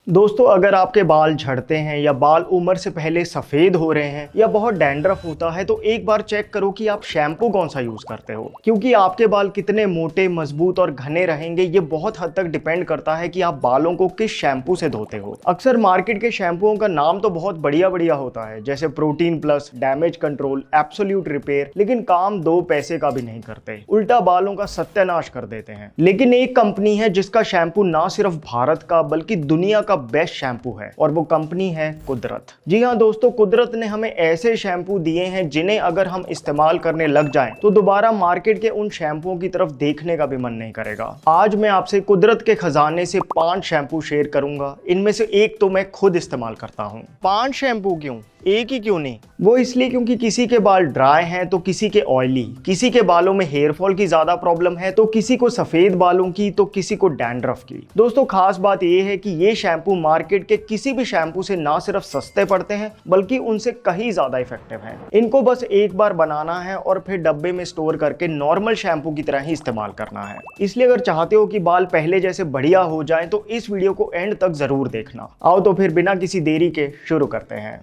दोस्तों, अगर आपके बाल झड़ते हैं या बाल उम्र से पहले सफेद हो रहे हैं या बहुत डैंड्रफ होता है तो एक बार चेक करो कि आप शैम्पू कौन सा यूज करते हो, क्योंकि आपके बाल कितने मोटे, मजबूत और घने रहेंगे ये बहुत हद तक डिपेंड करता है कि आप बालों को किस शैम्पू से धोते हो। अक्सर मार्केट के शैम्पूओं का नाम तो बहुत बढ़िया बढ़िया होता है, जैसे protein plus, damage control, absolute repair, लेकिन काम 2 पैसे का भी नहीं करते, उल्टा बालों का सत्यानाश कर देते हैं। लेकिन एक कंपनी है जिसका शैम्पू ना सिर्फ भारत का बल्कि दुनिया का बेस्ट शैम्पू है, और वो कंपनी है कुदरत। जी हाँ दोस्तों, कुदरत ने हमें ऐसे शैम्पू दिए हैं जिन्हें अगर हम इस्तेमाल करने लग जाएं तो दोबारा मार्केट के उन शैम्पूओं की तरफ देखने का भी मन नहीं करेगा। आज मैं आपसे कुदरत के खजाने से 5 शैम्पू शेयर करूंगा। इनमें से एक तो मैं खुद इस्तेमाल करता हूँ। 5 शैम्पू क्यों, एक ही क्यों नहीं? वो इसलिए क्योंकि किसी के बाल ड्राई हैं तो किसी के ऑयली, किसी के बालों में हेयर फॉल की ज्यादा प्रॉब्लम है तो किसी को सफेद बालों की तो किसी को डैंड्रफ की। दोस्तों, खास बात यह है कि ये शैम्पू मार्केट के किसी भी शैम्पू से ना सिर्फ सस्ते पड़ते हैं बल्कि उनसे कहीं ज्यादा इफेक्टिव हैं। इनको बस एक बार बनाना है और फिर डब्बे में स्टोर करके नॉर्मल शैम्पू की तरह ही इस्तेमाल करना है। इसलिए अगर चाहते हो कि बाल पहले जैसे बढ़िया हो जाए तो इस वीडियो को एंड तक जरूर देखना। आओ तो फिर बिना किसी देरी के शुरू करते हैं।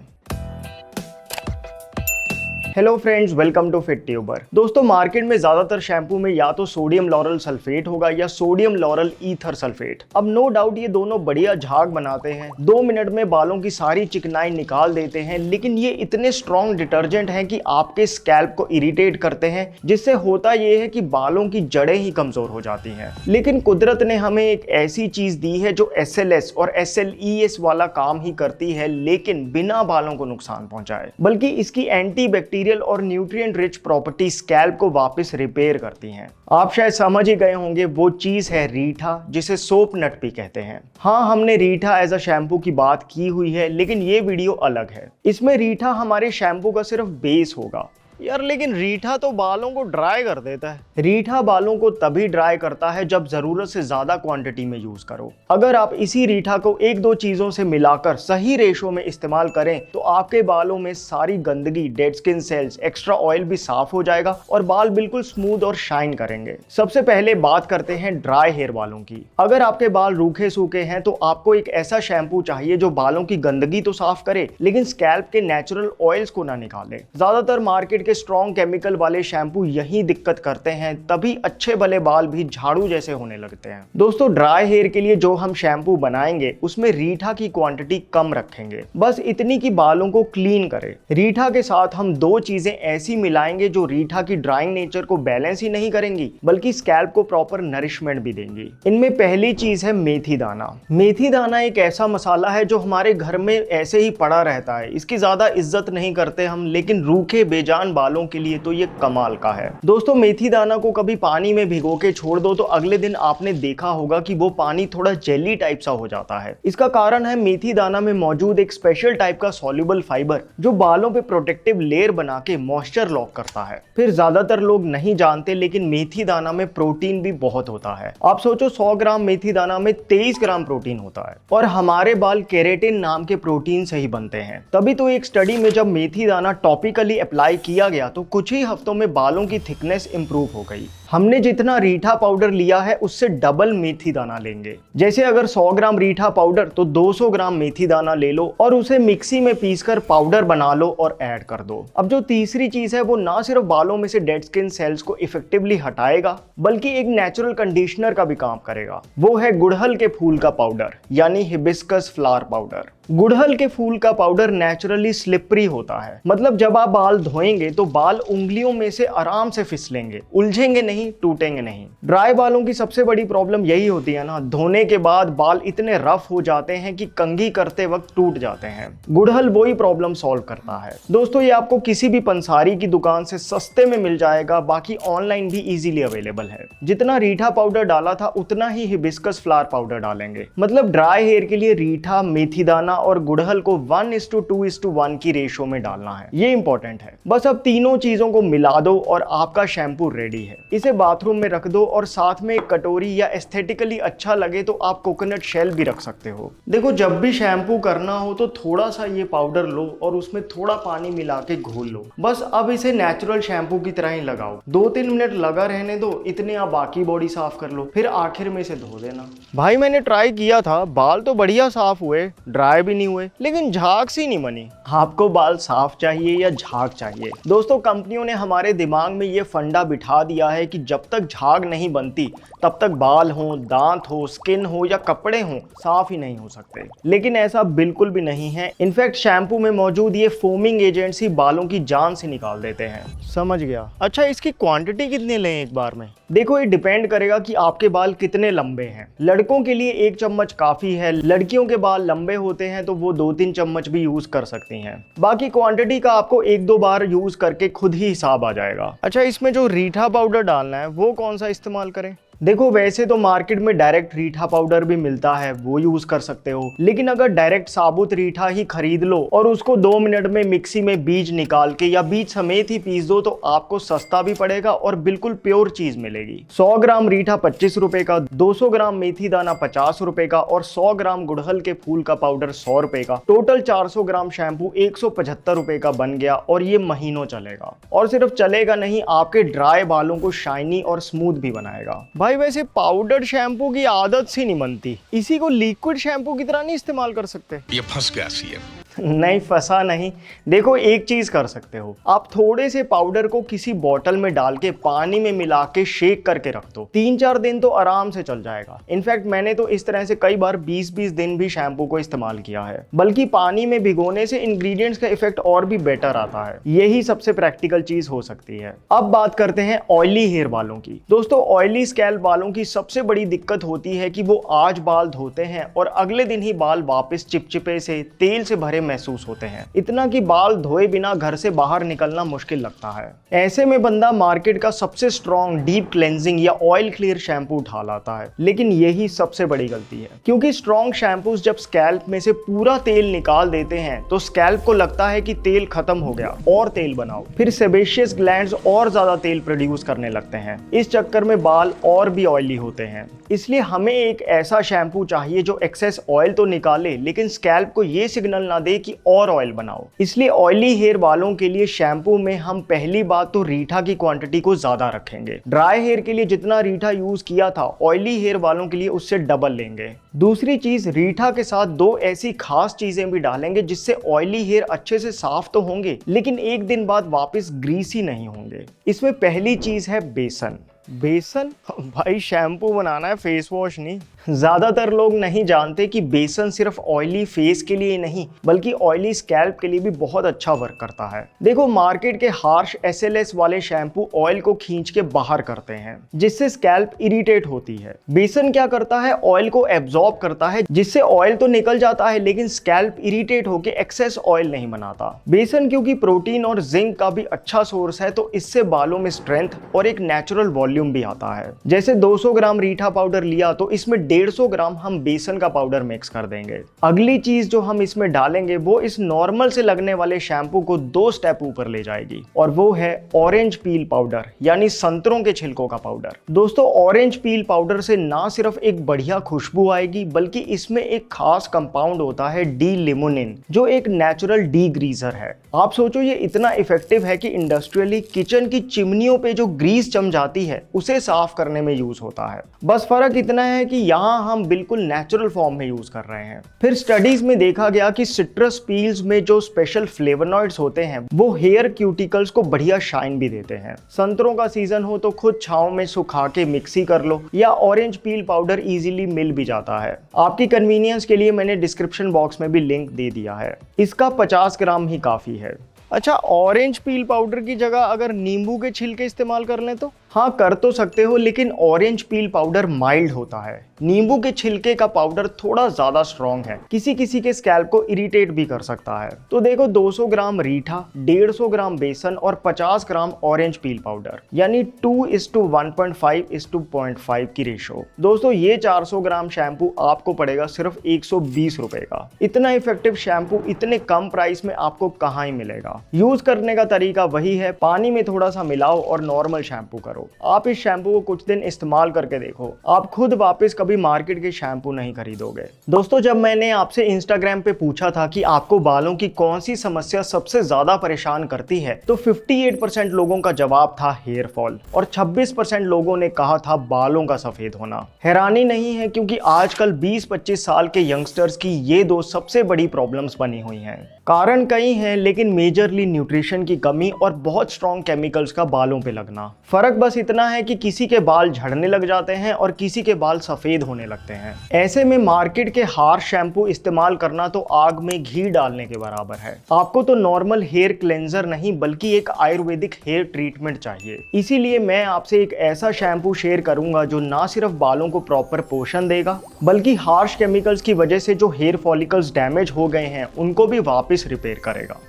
Hello friends, welcome to Fit Tuber. दोस्तों, मार्केट में ज्यादातर शैम्पू में या तो सोडियम लॉरल सल्फेट होगा या सोडियम लॉरल ईथर सल्फेट। अब नो डाउट ये दोनों बढ़िया झाग बनाते हैं, 2 मिनट में बालों की सारी चिकनाई निकाल देते हैं, लेकिन ये इतने स्ट्रॉन्ग डिटर्जेंट हैं कि आपके स्कैल्प को इरिटेट करते हैं, जिससे होता ये है कि बालों की जड़ें ही कमजोर हो जाती हैं। लेकिन कुदरत ने हमें एक ऐसी चीज दी है जो SLS और SLES वाला काम ही करती है, लेकिन बिना बालों को नुकसान पहुंचाए, बल्कि इसकी एंटी बैक्टीरियल और न्यूट्रिएंट रिच प्रॉपर्टी स्कैल्प को वापस रिपेयर करती हैं। आप शायद समझ ही गए होंगे, वो चीज है रीठा, जिसे सोप नट भी कहते हैं। हाँ, हमने रीठा एज अ शैम्पू की बात की हुई है, लेकिन ये वीडियो अलग है। इसमें रीठा हमारे शैम्पू का सिर्फ बेस होगा। यार, लेकिन रीठा तो बालों को ड्राई कर देता है। रीठा बालों को तभी ड्राई करता है जब जरूरत से ज्यादा क्वांटिटी में यूज करो। अगर आप इसी रीठा को 1-2 चीजों से मिलाकर सही रेशो में इस्तेमाल करें तो आपके बालों में सारी गंदगी, dead skin cells, extra oil भी साफ हो जाएगा और बाल बिल्कुल स्मूथ और शाइन करेंगे। सबसे पहले बात करते हैं ड्राई हेयर बालों की। अगर आपके बाल रूखे सूखे हैं तो आपको एक ऐसा शैम्पू चाहिए जो बालों की गंदगी तो साफ करे लेकिन स्कैल्प के नेचुरल ऑयल्स को ना निकाले। ज्यादातर मार्केट के स्ट्रॉन्ग केमिकल वाले शैम्पू यही दिक्कत करते हैं, तभी अच्छे भले बाल भी झाड़ू जैसे होने लगते हैं। दोस्तों, ड्राई हेयर के लिए जो हम शैम्पू बनाएंगे उसमें रीठा की क्वांटिटी कम रखेंगे, बस इतनी कि बालों को क्लीन करे। रीठा के साथ हम 2 चीजें ऐसी मिलाएंगे जो रीठा की ड्राइंग नेचर को बैलेंस ही नहीं करेंगी बल्कि स्कैल्प को प्रॉपर नरिशमेंट भी देंगी। इनमें पहली चीज है मेथी दाना। मेथी दाना एक ऐसा मसाला है जो हमारे घर में ऐसे ही पड़ा रहता है, इसकी ज्यादा इज्जत नहीं करते हम, लेकिन रूखे बेजान बालों के लिए तो ये कमाल का है। दोस्तों, मेथी दाना को कभी पानी में भिगो के छोड़ दो तो अगले दिन आपने देखा होगा कि वो पानी थोड़ा जेली टाइप सा हो जाता है। इसका कारण है मेथी दाना में मौजूद एक स्पेशल टाइप का सॉल्युबल फाइबर जो बालों पे प्रोटेक्टिव लेयर बना के मॉइस्चर लॉक करता है। फिर ज्यादातर लोग नहीं जानते, लेकिन मेथी दाना में प्रोटीन भी बहुत होता है। आप सोचो, 100 ग्राम मेथी दाना में 23 ग्राम प्रोटीन होता है, और हमारे बाल केराटिन नाम के प्रोटीन से ही बनते हैं। तभी तो एक स्टडी में जब मेथी दाना टॉपिकली अप्लाई किया गया तो कुछ ही हफ्तों में बालों की थिकनेस इंप्रूव हो गई। हमने जितना रीठा पाउडर लिया है उससे डबल मेथी दाना लेंगे। जैसे अगर 100 ग्राम रीठा पाउडर तो 200 ग्राम मेथी दाना ले लो और उसे मिक्सी में पीसकर पाउडर बना लो और ऐड कर दो। अब जो तीसरी चीज है वो ना सिर्फ बालों में से डेड स्किन सेल्स को इफेक्टिवली हटाएगा बल्कि एक नेचुरल कंडीशनर का भी काम करेगा। वो है गुड़हल के फूल का पाउडर, यानी हिबिस्कस फ्लावर पाउडर। गुड़हल के फूल का पाउडर नेचुरली स्लिपरी होता है, मतलब जब आप बाल धोएंगे तो बाल उंगलियों में से आराम से फिसलेंगे, उलझेंगे नहीं, टूटेंगे नहीं। ड्राई बालों की सबसे बड़ी प्रॉब्लम यही होती है ना, धोने के बाद बाल इतने रफ हो जाते हैं कि कंघी करते वक्त टूट जाते हैं। गुड़हल वही प्रॉब्लम सॉल्व करता है। दोस्तों, ये आपको किसी भी पंसारी की दुकान से सस्ते में मिल जाएगा, बाकी ऑनलाइन भी इजीली अवेलेबल है। जितना रीठा पाउडर डाला था उतना ही हिबिस्कस फ्लावर पाउडर डालेंगे। मतलब ड्राई हेयर के लिए रीठा, मेथी दाना और गुड़हल को 1:2:1 की रेशो में डालना है। ये इंपॉर्टेंट है। बस अब तीनों चीजों को मिला दो और आपका शैम्पू रेडी है। इसे बाथरूम में रख दो और साथ में एक कटोरी या एस्थेटिकली अच्छा लगे तो आप कोकोनट शेल भी रख सकते हो। देखो, जब भी शैम्पू करना हो तो थोड़ा सा ये पाउडर लो और उसमें थोड़ा पानी मिला के घोल लो। बस अब इसे नेचुरल शैम्पू की तरह ही लगाओ। 2-3 मिनट लगा रहने दो, इतने आप बाकी बॉडी साफ कर लो, फिर आखिर में इसे धो देना। भाई मैंने ट्राई किया था, बाल तो बढ़िया साफ हुए, ड्राई भी नहीं हुए, लेकिन झाग सी नहीं बनी। आपको बाल साफ चाहिए या झाग चाहिए? दोस्तों, कंपनियों ने हमारे दिमाग में ये फंडा बिठा दिया है कि जब तक झाग नहीं बनती तब तक बाल हो, दांत हो, स्किन हो या कपड़े हो, साफ ही नहीं हो सकते। लेकिन ऐसा बिल्कुल भी नहीं है। इनफैक्ट शैम्पू में मौजूद ये फोमिंग एजेंट्स ही बालों की जान से निकाल देते हैं। समझ गया। अच्छा, इसकी क्वांटिटी कितनी लें एक बार में? देखो, ये डिपेंड करेगा कि आपके बाल कितने लंबे हैं। लड़कों के लिए 1 चम्मच काफी है। लड़कियों के बाल लंबे होते हैं तो वो 2-3 चम्मच भी यूज कर सकती हैं। बाकी क्वांटिटी का आपको 1-2 बार यूज करके खुद ही हिसाब आ जाएगा। अच्छा, इसमें जो रीठा पाउडर डालना है वो कौन सा इस्तेमाल करें? देखो, वैसे तो मार्केट में डायरेक्ट रीठा पाउडर भी मिलता है, वो यूज कर सकते हो। लेकिन अगर डायरेक्ट साबुत रीठा ही खरीद लो और उसको 2 मिनट में मिक्सी में बीज निकाल के या बीज समेत ही पीस दो तो आपको सस्ता भी पड़ेगा और बिल्कुल प्योर चीज मिलेगी। 100 ग्राम रीठा 25 रुपए का, 200 ग्राम मेथी दाना 50 रुपए का और 100 ग्राम गुड़हल के फूल का पाउडर 100 रुपए का। टोटल 400 ग्राम शैम्पू 175 रुपए का बन गया और ये महीनों चलेगा। और सिर्फ चलेगा नहीं, आपके ड्राई बालों को शाइनी और स्मूथ भी बनाएगा। भाई वैसे पाउडर शैम्पू की आदत सी नहीं बनती, इसी को लिक्विड शैम्पू की तरह नहीं इस्तेमाल कर सकते? ये फंस गया सीएम। नहीं, फंसा नहीं। देखो, एक चीज कर सकते हो, आप थोड़े से पाउडर को किसी बोतल में डाल के पानी में मिला के शेक करके रख दो। 3-4 दिन तो आराम से चल जाएगा। इनफैक्ट मैंने तो इस तरह से कई बार 20-20 दिन भी शैम्पू को इस्तेमाल किया है। बल्कि पानी में भिगोने से इंग्रेडिएंट्स का इफेक्ट और भी बेटर आता है। यही सबसे प्रैक्टिकल चीज हो सकती है। अब बात करते हैं ऑयली हेयर बालों की। दोस्तों, ऑयली स्कैल्प बालों की सबसे बड़ी दिक्कत होती है कि वो आज बाल धोते हैं और अगले दिन ही बाल वापस चिपचिपे से, तेल से भरे महसूस होते हैं। इतना कि बाल धोए बिना घर से बाहर निकलना मुश्किल लगता है। ऐसे में बंदा मार्केट का सबसे स्ट्रॉन्ग डीप क्लेंजिंग या ऑयल क्लियर शैम्पू उठा लाता है। लेकिन यही सबसे बड़ी गलती है, क्योंकि स्ट्रॉन्ग शैम्पूज जब स्कैल्प में से पूरा तेल निकाल देते हैं तो स्कैल्प को लगता है कि तेल खत्म हो गया, और तेल बनाओ। फिर सेबेशियस ग्लैंड्स और ज्यादा तेल प्रोड्यूस करने लगते हैं। इस चक्कर में बाल और भी ऑयली होते हैं। इसलिए हमें एक ऐसा शैम्पू चाहिए जो एक्सेस ऑयल तो निकाले लेकिन स्कैल्प को ये सिग्नल ना दे कि और ऑयल बनाओ। इसलिए ऑयली हेयर वालों के लिए शैम्पू में हम पहली बात तो रीठा की क्वांटिटी को ज्यादा रखेंगे। ड्राई हेयर के लिए जितना रीठा यूज किया था, ऑयली हेयर वालों के लिए उससे डबल लेंगे। दूसरी चीज, रीठा के साथ 2 ऐसी खास चीजें भी डालेंगे जिससे ऑयली हेयर अच्छे से साफ तो होंगे लेकिन एक दिन बाद वापस ग्रीसी नहीं होंगे। इसमें पहली चीज है बेसन। बेसन? भाई शैम्पू बनाना है, फेस वॉश नहीं। ज्यादातर लोग नहीं जानते कि बेसन सिर्फ ऑयली फेस के लिए नहीं बल्कि ऑयली स्कैल्प के लिए भी बहुत अच्छा वर्क करता है। देखो, मार्केट के हार्श SLS वाले शैम्पू ऑयल को खींच के बाहर करते हैं जिससे स्कैल्प इरिटेट होती है। बेसन क्या करता है, ऑयल को एब्जॉर्ब करता है जिससे ऑयल तो निकल जाता है लेकिन स्कैल्प इरिटेट होकर एक्सेस ऑयल नहीं बनाता। बेसन क्योंकि प्रोटीन और जिंक का भी अच्छा सोर्स है तो इससे बालों में स्ट्रेंथ और एक नेचुरल वॉल्यूम भी आता है। जैसे 200 ग्राम रीठा पाउडर लिया तो इसमें 150 ग्राम हम बेसन का पाउडर मिक्स कर देंगे। अगली चीज जो हम इसमें डालेंगे वो इस नॉर्मल से लगने वाले शैम्पू को 2 स्टेप ऊपर ले जाएगी और वो है ऑरेंज पील पाउडर, यानी संतरों के छिलकों का पाउडर। दोस्तों, ऑरेंज पील पाउडर से ना सिर्फ एक बढ़िया खुशबू आएगी बल्कि इसमें एक खास कंपाउंड होता है डी लिमोनिन, जो एक नेचुरल डी ग्रीजर है। आप सोचो, ये इतना इफेक्टिव है कि इंडस्ट्रियली किचन की चिमनियों पे जो ग्रीस जम जाती है उसे साफ करने में यूज होता है। बस फर्क इतना है कि यहाँ हम बिल्कुल नेचुरल फॉर्म में यूज कर रहे हैं। फिर स्टडीज में देखा गया कि सिट्रस पील्स में जो स्पेशल फ्लेवोनॉइड्स होते हैं वो हेयर क्यूटिकल्स को बढ़िया शाइन भी देते हैं। संतरों का सीजन हो तो खुद छांव में सुखा के मिक्सी कर लो या ऑरेंज पील पाउडर इजीली मिल भी जाता है। आपकी कन्वीनियंस के लिए मैंने डिस्क्रिप्शन बॉक्स में भी लिंक दे दिया है। इसका 50 ग्राम ही काफी है। अच्छा, ऑरेंज पील पाउडर की जगह अगर नींबू के छिलके इस्तेमाल कर लें तो हाँ कर तो सकते हो, लेकिन ऑरेंज पील पाउडर माइल्ड होता है। नींबू के छिलके का पाउडर थोड़ा ज्यादा स्ट्रॉन्ग है, किसी किसी के स्कैल्प को इरिटेट भी कर सकता है। तो देखो 200 ग्राम रीठा, 150 ग्राम बेसन और 50 ग्राम ऑरेंज पील पाउडर, यानी 2:1.5:0.5 की रेशो। दोस्तों ये 400 ग्राम शैम्पू आपको पड़ेगा सिर्फ 120 रुपए का। इतना इफेक्टिव शैम्पू इतने कम प्राइस में आपको कहाँ ही मिलेगा। यूज करने का तरीका वही है, पानी में थोड़ा सा मिलाओ और नॉर्मल शैम्पू करो। आप इस शैम्पू को कुछ दिन इस्तेमाल करके देखो, आप खुद वापस कभी मार्केट के शैम्पू नहीं खरीदोगे। दोस्तों जब मैंने आपसे इंस्टाग्राम पे पूछा था कि आपको बालों की कौन सी समस्या सबसे ज्यादा परेशान करती है, तो 58% लोगों का जवाब था हेयर फॉल और 26% लोगों ने कहा था बालों का सफेद होना। हैरानी नहीं है, क्योंकि आजकल 20-25 साल के यंगस्टर्स की ये दो सबसे बड़ी प्रॉब्लम्स बनी हुई हैं। कारण कई हैं, लेकिन मेजरली न्यूट्रिशन की कमी और बहुत स्ट्रॉन्ग केमिकल्स का बालों पे लगना। फर्क बस इतना है कि किसी के बाल झड़ने लग जाते हैं और किसी के बाल सफेद होने लगते हैं। ऐसे में मार्केट के हार्श शैम्पू इस्तेमाल करना तो आग में घी डालने के बराबर है। आपको तो नॉर्मल हेयर क्लेंजर नहीं, बल्कि एक आयुर्वेदिक हेयर ट्रीटमेंट चाहिए। इसीलिए मैं आपसे एक ऐसा शैम्पू शेयर करूंगा जो ना सिर्फ बालों को प्रॉपर पोषण देगा, बल्कि हार्श केमिकल्स की वजह से जो हेयर फॉलिकल्स डैमेज हो गए हैं उनको भी वापस रिपेयर करेगा।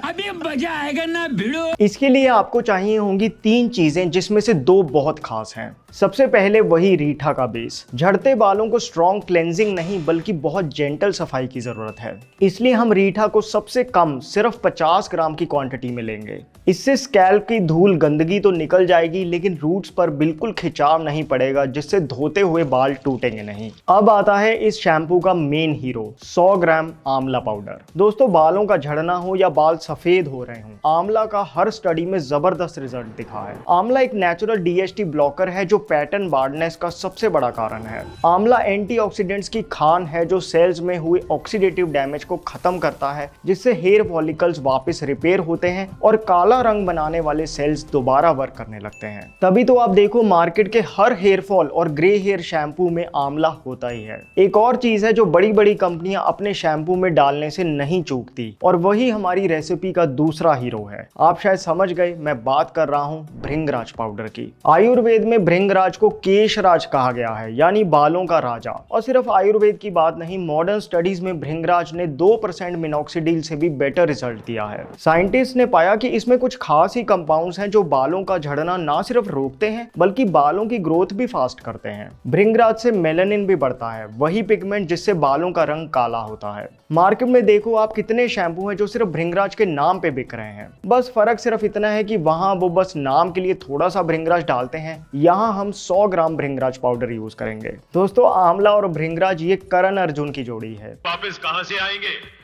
अभी मजा आएगा ना भिड़ो। इसके लिए आपको चाहिए होंगी 3 चीजें, जिसमें से 2 बहुत खास हैं। सबसे पहले वही रीठा का बेस। झड़ते बालों को स्ट्रॉन्ग क्लेंजिंग नहीं, बल्कि बहुत जेंटल सफाई की जरूरत है। इसलिए हम रीठा को सबसे कम सिर्फ 50 ग्राम की क्वांटिटी में लेंगे। इससे स्कैल्प की धूल गंदगी तो निकल जाएगी, लेकिन रूट्स पर बिल्कुल खिंचाव नहीं पड़ेगा, जिससे धोते हुए बाल टूटेंगे नहीं। अब आता है इस शैम्पू का मेन हीरो, 100 ग्राम आंवला पाउडर। दोस्तों बालों का झड़ना हो या बाल सफेद हो रहे हों, आंवला का हर स्टडी में जबरदस्त रिजल्ट दिखा है। आंवला एक नेचुरल DHT ब्लॉकर है जो पैटर्न बार्डनेस का सबसे बड़ा कारण है। आंवला एंटीऑक्सीडेंट्स की खान है जो सेल्स में हुए ऑक्सीडेटिव डैमेज को खत्म करता है, जिससे हेयर फॉलिकल्स वापस रिपेयर होते हैं और काला रंग बनाने वाले सेल्स दोबारा वर्क करने लगते हैं। तभी तो आप देखो मार्केट के हर हेयर फॉल और ग्रे हेयर शैम्पू में आंवला होता ही है। एक और चीज है जो बड़ी बड़ी कंपनियां अपने शैम्पू में डालने से नहीं चूकती, और वही हमारी रेसिपी का दूसरा हीरो है। आप शायद समझ गए, मैं बात कर रहा हूँ भृंगराज पाउडर की। आयुर्वेद में भृंगराज को केशराज कहा गया है, यानी बालों का राजा। और सिर्फ आयुर्वेद की बात नहीं, मॉडर्न स्टडीज में भृंगराज ने 2% मिनॉक्सिडिल से भी बेटर रिजल्ट दिया है। साइंटिस्ट ने पाया कि इसमें कुछ खास ही कंपाउंड्स हैं जो बालों का झड़ना ना सिर्फ रोकते हैं, बल्कि बालों की ग्रोथ भी फास्ट करते हैं। भृंगराज से मेलानिन भी बढ़ता है, वही पिगमेंट जिससे बालों का रंग काला होता है। मार्केट में देखो आप कितने शैम्पू हैं जो सिर्फ भृंगराज के नाम पे बिक रहे हैं। बस फर्क सिर्फ इतना है कि वहां वो बस नाम के लिए थोड़ा सा भृंगराज डालते हैं, यहाँ हम 100 ग्राम भृंगराज पाउडर यूज करेंगे। दोस्तों आंवला और भृंगराज ये करण अर्जुन की जोड़ी है। वापस कहां से आएंगे?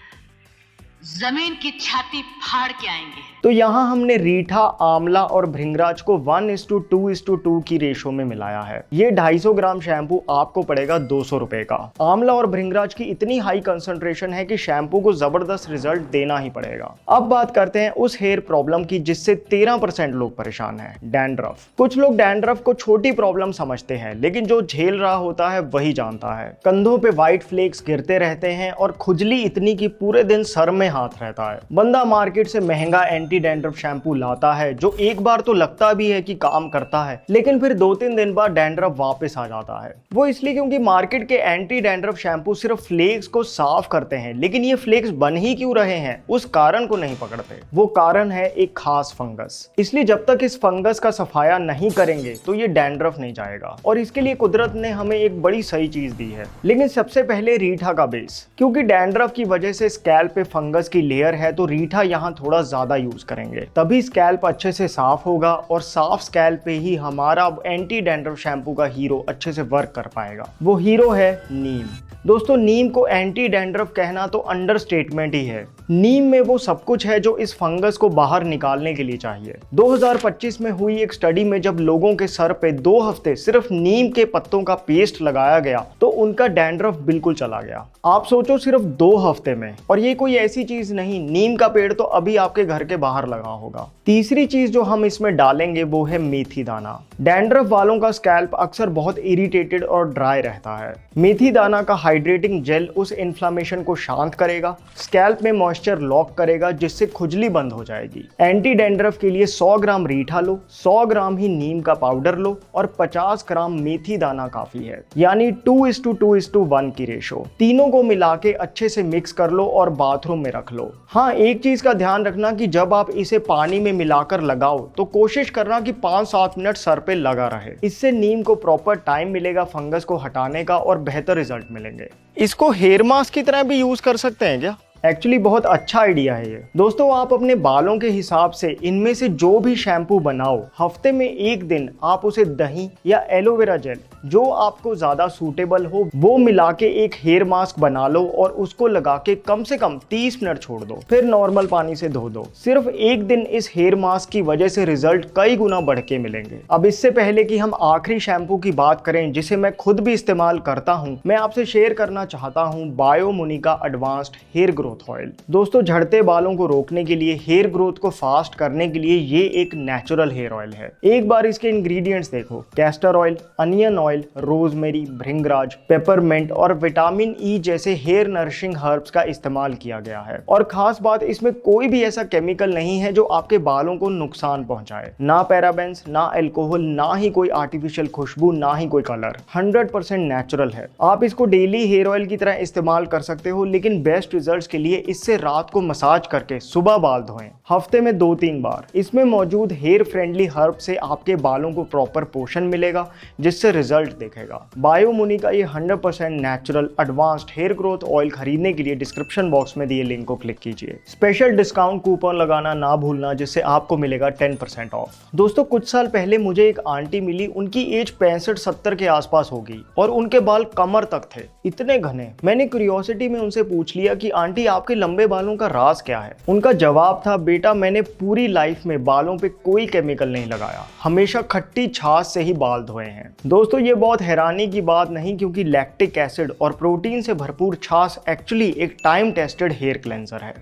जमीन की छाती फाड़ के आएंगे। तो यहाँ हमने रीठा, आंवला और भृंगराज को 1:2:2 की रेशो में मिलाया है। ये 250 ग्राम शैम्पू आपको पड़ेगा 200 रुपए का। आंवला और भृंगराज की इतनी हाई कंसंट्रेशन है कि शैम्पू को जबरदस्त रिजल्ट देना ही पड़ेगा। अब बात करते हैं उस हेयर प्रॉब्लम की जिससे 13% लोग परेशान हैं, डैंड्रफ। कुछ लोग डैंड्रफ को छोटी प्रॉब्लम समझते हैं, लेकिन जो झेल रहा होता है वही जानता है। कंधों पे व्हाइट फ्लेक्स गिरते रहते हैं और खुजली इतनी कि पूरे दिन सर में हाथ रहता है। बंदा मार्केट से महंगा एंटी डैंड्रफ शैम्पू लाता है जो एक बार तो लगता भी है कि काम करता है, लेकिन फिर 2-3 दिन बाद डैंड्रफ वापस आ जाता है। वो इसलिए क्योंकि मार्केट के एंटी डैंड्रफ शैम्पू सिर्फ फ्लेक्स को साफ करते हैं, लेकिन ये फ्लेक्स बन ही क्यों रहे हैं उस कारण को नहीं पकड़ते। वो कारण है एक खास फंगस। इसलिए जब तक इस फंगस का सफाया नहीं करेंगे तो ये डैंड्रफ नहीं जाएगा, और इसके लिए कुदरत ने हमें एक बड़ी सही चीज दी है। लेकिन सबसे पहले रीठा का बेस, क्योंकि डैंड्रफ की वजह से स्कैल्प पे फंगस की लेयर है, तो रीठा यहाँ थोड़ा ज्यादा यूज करेंगे, तभी स्कैल्प अच्छे से साफ होगा, और साफ स्कैल्प पे ही हमारा एंटी डैंड्रफ शैम्पू का हीरो अच्छे से वर्क कर पाएगा। वो हीरो है नीम। दोस्तों नीम को एंटी डैंड्रफ कहना तो अंडरस्टेटमेंट ही है। नीम में वो सब कुछ है जो इस फंगस को बाहर निकालने के लिए चाहिए। 2025 में हुई एक स्टडी में जब लोगों के सर पे 2 हफ्ते सिर्फ नीम के पत्तों का पेस्ट लगाया गया तो उनका डैंड्रफ बिल्कुल चला गया। आप सोचो सिर्फ 2 हफ्ते में, और ये कोई ऐसी चीज नहीं, नीम का पेड़ तो अभी आपके घर के बाहर लगा होगा। तीसरी चीज जो हम इसमें डालेंगे वो है मेथी दाना। डैंड्रफ वालों का स्कैल्प अक्सर बहुत इरिटेटेड और ड्राई रहता है। मेथी दाना का हाइड्रेटिंग जेल उस इन्फ्लामेशन को शांत करेगा, स्कैल्प में मॉइस्चर लॉक करेगा जिससे खुजली बंद हो जाएगी। एंटी डैंड्रफ के लिए 100 ग्राम रीठा लो, 100 ग्राम ही नीम का पाउडर लो और 50 ग्राम मेथी दाना काफी है, यानी 2:2:1 की रेशो। तीनों को मिला के अच्छे से मिक्स कर लो और बाथरूम में रख लो। हाँ, एक चीज का ध्यान रखना कि जब आप इसे पानी में मिलाकर लगाओ तो कोशिश करना कि 5-7 मिनट सर पे लगा रहे। इससे नीम को प्रॉपर टाइम मिलेगा फंगस को हटाने का और बेहतर रिजल्ट मिलेंगे। इसको हेयर मास्क की तरह भी यूज कर सकते हैं क्या? एक्चुअली बहुत अच्छा आइडिया है ये। दोस्तों, आप अपने बालों के हिसाब से इनमें से जो भी शैम्पू बनाओ, हफ्ते में एक दिन आप उसे दही या एलोवेरा जेल, जो आपको ज्यादा सूटेबल हो, वो मिला के एक हेयर मास्क बना लो और उसको लगा के कम से कम 30 मिनट छोड़ दो, फिर नॉर्मल पानी से धो दो। सिर्फ एक दिन इस हेयर मास्क की वजह से रिजल्ट कई गुना बढ़ के मिलेंगे। अब इससे पहले कि हम आखिरी शैम्पू की बात करें जिसे मैं खुद भी इस्तेमाल करता हूँ, मैं आपसे शेयर करना चाहता हूँ बायोमुनिका एडवांस्ड हेयर ग्रोथ ऑयल। दोस्तों, झड़ते बालों को रोकने के लिए, हेयर ग्रोथ को फास्ट करने के लिए ये एक नेचुरल हेयर ऑयल है। एक बार इसके इंग्रेडिएंट्स देखो, castor oil, onion oil, rosemary, भृंगराज, पेपरमेंट और विटामिन ई जैसे हेयर नरिशिंग हर्ब्स का इस्तेमाल किया गया है। और खास बात, इसमें कोई भी ऐसा केमिकल नहीं है जो आपके बालों को नुकसान पहुंचाए। ना पैराबेंस, ना अल्कोहल, ना ही कोई आर्टिफिशियल खुशबू, ना ही कोई कलर। 100% नेचुरल है। आप इसको डेली हेयर ऑयल की तरह इस्तेमाल कर सकते हो, लेकिन बेस्ट रिजल्ट्स के लिए इससे रात को मसाज करके सुबह बाल धोएं, हफ्ते में 2-3 बार। इसमें मौजूद हेयर फ्रेंडली हर्ब से आपके बालों को प्रॉपर पोषण मिलेगा, जिससे रिजल्ट देखेगा। बायोमुनी का ये 100% natural advanced hair growth oil खरीदने के लिए डिस्क्रिप्शन बॉक्स में दिए लिंक को क्लिक कीजिए। स्पेशल डिस्काउंट कूपन लगाना ना भूलना, जिससे आपको मिलेगा 10% ऑफ। दोस्तों, कुछ साल पहले मुझे एक आंटी मिली, उनकी एज 65-70 के आसपास होगी और उनके बाल कमर तक थे, इतने घने। मैंने क्यूरियोसिटी में उनसे पूछ लिया कि आंटी, आपके लंबे बालों का राज क्या है? उनका जवाब था, बेटा, मैंने पूरी लाइफ में बालों पे कोई केमिकल नहीं लगाया, हमेशा खट्टी छाछ से ही बाल धोए हैं। दोस्तों, ये बहुत हैरानी की बात नहीं, क्योंकि लैक्टिक एसिड और प्रोटीन से भरपूर छाछ एक्चुअली एक टाइम टेस्टेड हेयर क्लेंजर है।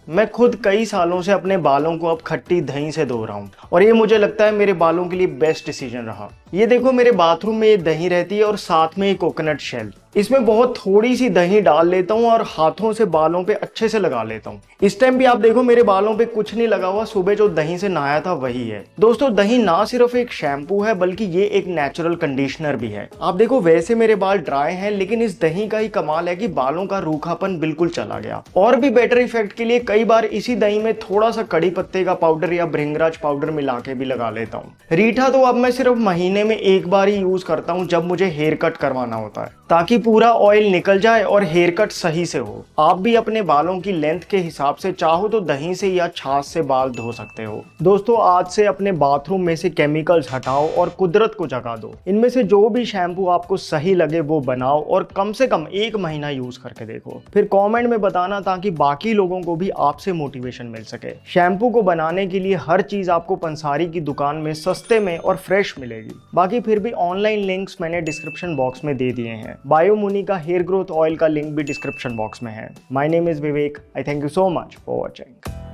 मैं खुद कई सालों से अपने बालों को अब खट्टी दही से धो रहा हूँ और ये मुझे लगता है मेरे बालों के लिए बेस्ट डिसीजन रहा। ये देखो, मेरे बाथरूम में ये दही रहती है और साथ में ये कोकोनट शेल। इसमें बहुत थोड़ी सी दही डाल लेता हूँ और हाथों से बालों पे अच्छे से लगा लेता हूँ। इस टाइम भी आप देखो, मेरे बालों पे कुछ नहीं लगा हुआ, सुबह जो दही से नहाया था वही है। दोस्तों, दही ना सिर्फ एक शैम्पू है बल्कि ये एक नेचुरल कंडीशनर भी है। आप देखो, वैसे मेरे बाल ड्राई हैं, लेकिन इस दही का ही कमाल है कि बालों का रूखापन बिल्कुल चला गया। और भी बेटर इफेक्ट के लिए कई बार इसी दही में थोड़ा सा कड़ी पत्ते का पाउडर या भृंगराज पाउडर मिला के भी लगा लेता हूँ। रीठा तो अब मैं सिर्फ महीने में एक बार ही यूज करता हूँ, जब मुझे हेयर कट करवाना होता है, ताकि पूरा ऑयल निकल जाए और हेयर कट सही से हो। आप भी अपने बालों की लेंथ के हिसाब से चाहो तो दही से या छाछ से बाल धो सकते हो। दोस्तों, आज से अपने बाथरूम में से केमिकल्स हटाओ और कुदरत को जगा दो। इनमें से जो भी शैम्पू आपको सही लगे वो बनाओ और कम से कम 1 महीना यूज करके देखो, फिर कमेंट में बताना, ताकि बाकी लोगों को भी आपसे मोटिवेशन मिल सके। शैम्पू को बनाने के लिए हर चीज आपको पंसारी की दुकान में सस्ते में और फ्रेश मिलेगी। बाकी फिर भी ऑनलाइन लिंक्स मैंने डिस्क्रिप्शन बॉक्स में दे दिए हैं। बायोमुनी का हेयर ग्रोथ ऑयल का लिंक भी डिस्क्रिप्शन बॉक्स में है। My name is Vivek. I thank you so much for watching.